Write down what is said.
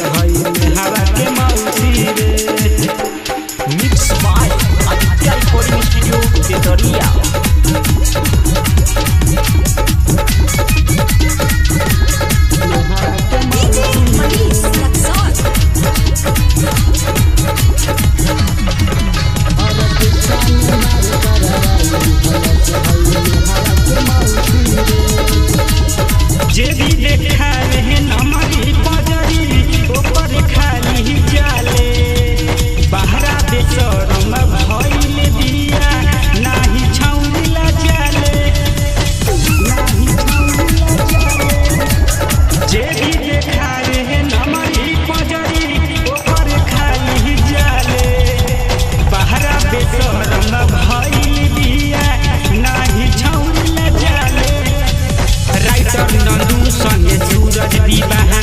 हवा के मौसी रे। Mix by Aditya recording studio केतरिया। जे भी देखा रहे हमारी पजरी ऊपर खाली जाले बहरा बेचरम भइल दिया नाही छौला जाले नाही छौला जाले। जे भी देखा रहे हमारी पजरी ऊपर खाली जाले बहरा बेचरम भइल दिया नाही छौला जाले। राइटर नंदू संगे सूरज दीवाना